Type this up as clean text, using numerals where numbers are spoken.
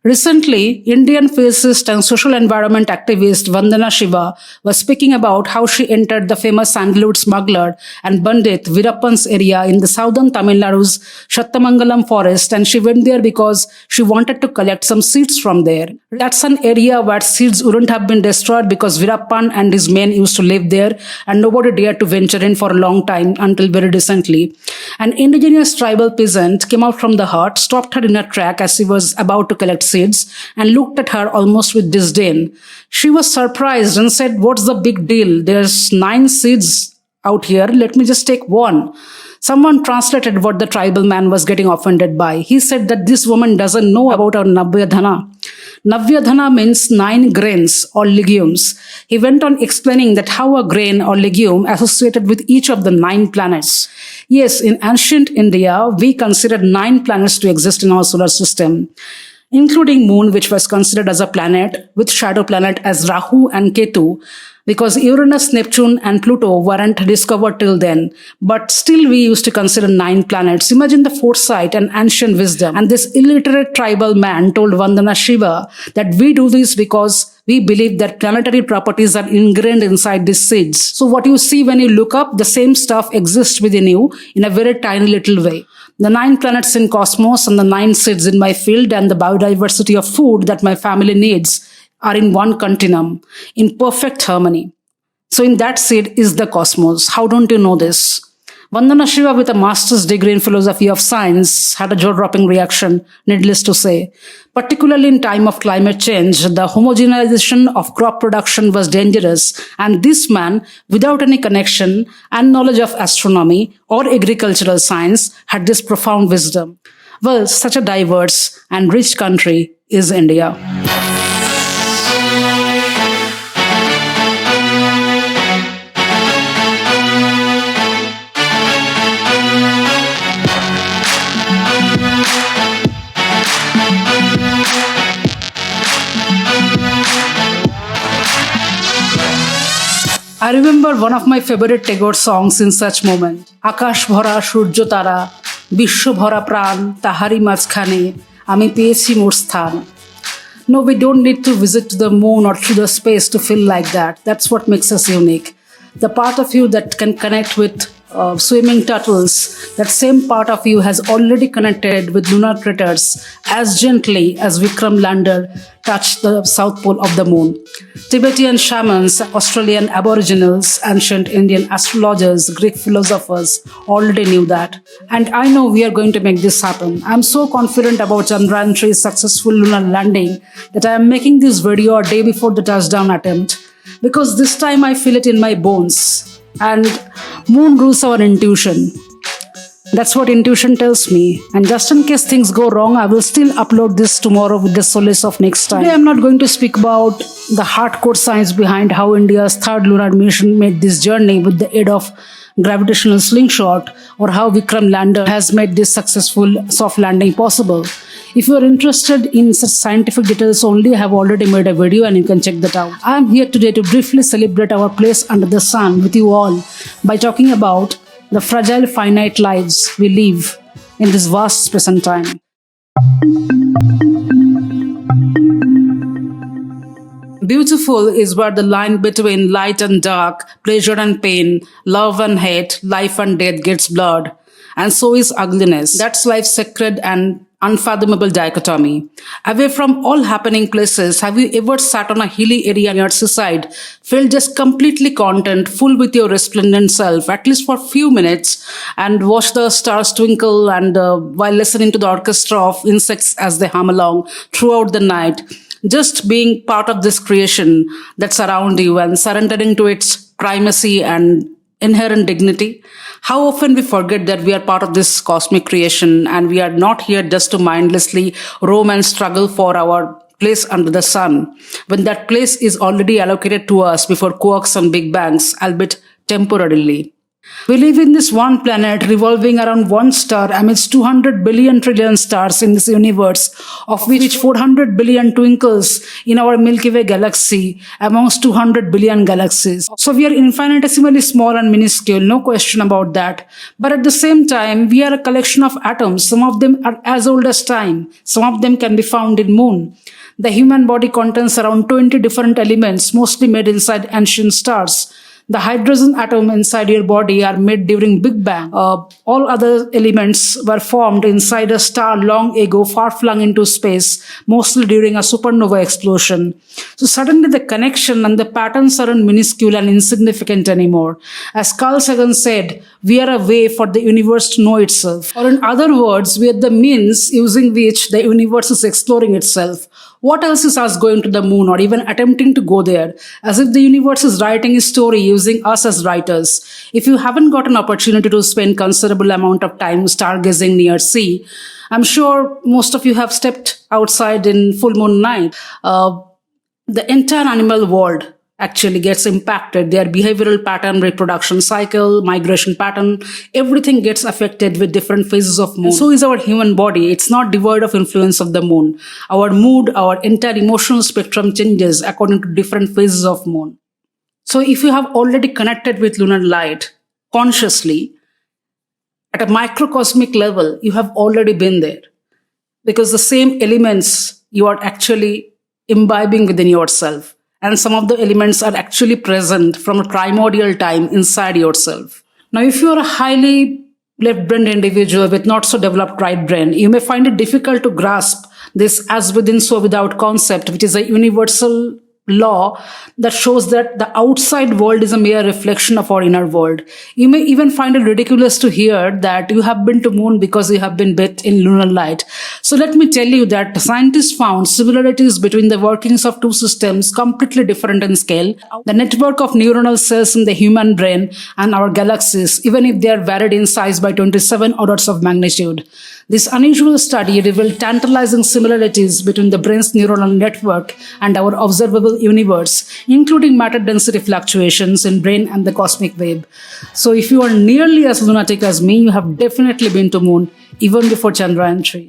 Recently, Indian physicist and social environment activist Vandana Shiva was speaking about how she entered the famous sandalwood smuggler and Bandit Virappan's area in the southern Tamil Nadu's Shattamangalam forest, and she went there because she wanted to collect some seeds from there. That's an area where seeds wouldn't have been destroyed because Virappan and his men used to live there and nobody dared to venture in for a long time until very recently. An indigenous tribal peasant came out from the hut, stopped her in her track as she was about to collect seeds, and looked at her almost with disdain. She was surprised and said, "What's the big deal? There's 9 seeds out here. Let me just take one." Someone translated what the tribal man was getting offended by. He said that this woman doesn't know about our Navyadhana. Navyadhana means 9 grains or legumes. He went on explaining that how a grain or legume associated with each of the 9 planets. Yes, in ancient India, we considered 9 planets to exist in our solar system, including Moon, which was considered as a planet, with shadow planet as Rahu and Ketu, because Uranus, Neptune, and Pluto weren't discovered till then. But still, we used to consider 9 planets. Imagine the foresight and ancient wisdom. And this illiterate tribal man told Vandana Shiva that we do this because we believe that planetary properties are ingrained inside these seeds. So what you see when you look up, the same stuff exists within you in a very tiny little way. The 9 planets in cosmos and the 9 seeds in my field and the biodiversity of food that my family needs are in one continuum, in perfect harmony. So in that seed is the cosmos. How don't you know this? Vandana Shiva, with a master's degree in philosophy of science, had a jaw-dropping reaction, needless to say. Particularly in time of climate change, the homogenization of crop production was dangerous, and this man, without any connection and knowledge of astronomy or agricultural science, had this profound wisdom. Well, such a diverse and rich country is India. I remember one of my favorite Tagore songs in such moment. Akash bhora surjo tara, bishwo bhora pran, tahari majkhane, ami peyechi mor sthan. No, we don't need to visit to the moon or through the space to feel like that. That's what makes us unique. The part of you that can connect with swimming turtles, that same part of you has already connected with lunar craters as gently as Vikram lander touched the south pole of the moon. Tibetan shamans, Australian aboriginals, ancient Indian astrologers, Greek philosophers already knew that. And I know we are going to make this happen. I'm so confident about Chandrayaan 3's successful lunar landing that I am making this video a day before the touchdown attempt, because this time I feel it in my bones. And moon rules our intuition. That's what intuition tells me. And just in case things go wrong, I will still upload this tomorrow with the solace of next time. Today I'm not going to speak about the hardcore science behind how India's 3rd lunar mission made this journey with the aid of gravitational slingshot, or how Vikram lander has made this successful soft landing possible. If you are interested in such scientific details only, I have already made a video and you can check that out. I am here today to briefly celebrate our place under the sun with you all by talking about the fragile finite lives we live in this vast space and time. Beautiful is where the line between light and dark, pleasure and pain, love and hate, life and death gets blurred. And so is ugliness. That's life's sacred and unfathomable dichotomy. Away from all happening places, have you ever sat on a hilly area on your seaside, felt just completely content, full with your resplendent self, at least for a few minutes, and watched the stars twinkle and while listening to the orchestra of insects as they hum along throughout the night, just being part of this creation that's around you and surrendering to its primacy and inherent dignity? How often we forget that we are part of this cosmic creation and we are not here just to mindlessly roam and struggle for our place under the sun, when that place is already allocated to us before quarks and big bangs, albeit temporarily. We live in this one planet revolving around one star amidst 200 billion trillion stars in this universe, of which 400 billion twinkles in our Milky Way galaxy amongst 200 billion galaxies. So we are infinitesimally small and minuscule, no question about that. But at the same time, we are a collection of atoms. Some of them are as old as time. Some of them can be found in moon. The human body contains around 20 different elements, mostly made inside ancient stars. The hydrogen atom inside your body are made during Big Bang. All other elements were formed inside a star long ago, far flung into space, mostly during a supernova explosion. So suddenly the connection and the patterns aren't minuscule and insignificant anymore. As Carl Sagan said, we are a way for the universe to know itself. Or in other words, we are the means using which the universe is exploring itself. What else is us going to the moon or even attempting to go there? As if the universe is writing a story using us as writers. If you haven't got an opportunity to spend considerable amount of time stargazing near sea, I'm sure most of you have stepped outside in full moon night. The entire animal world actually gets impacted. Their behavioral pattern, reproduction cycle, migration pattern, everything gets affected with different phases of moon. And so is our human body. It's not devoid of influence of the moon. Our mood, our entire emotional spectrum changes according to different phases of moon. So if you have already connected with lunar light consciously, at a microcosmic level, you have already been there. Because the same elements you are actually imbibing within yourself. And some of the elements are actually present from a primordial time inside yourself. Now, if you are a highly left-brained individual with not so developed right brain, you may find it difficult to grasp this as within so without concept, which is a universal law that shows that the outside world is a mere reflection of our inner world. You may even find it ridiculous to hear that you have been to moon because you have been bathed in lunar light. So let me tell you that scientists found similarities between the workings of two systems completely different in scale. The network of neuronal cells in the human brain and our galaxies, even if they are varied in size by 27 orders of magnitude. This unusual study revealed tantalizing similarities between the brain's neuronal network and our observable universe, including matter density fluctuations in brain and the cosmic wave. So if you are nearly as lunatic as me, you have definitely been to moon even before Chandrayaan 3.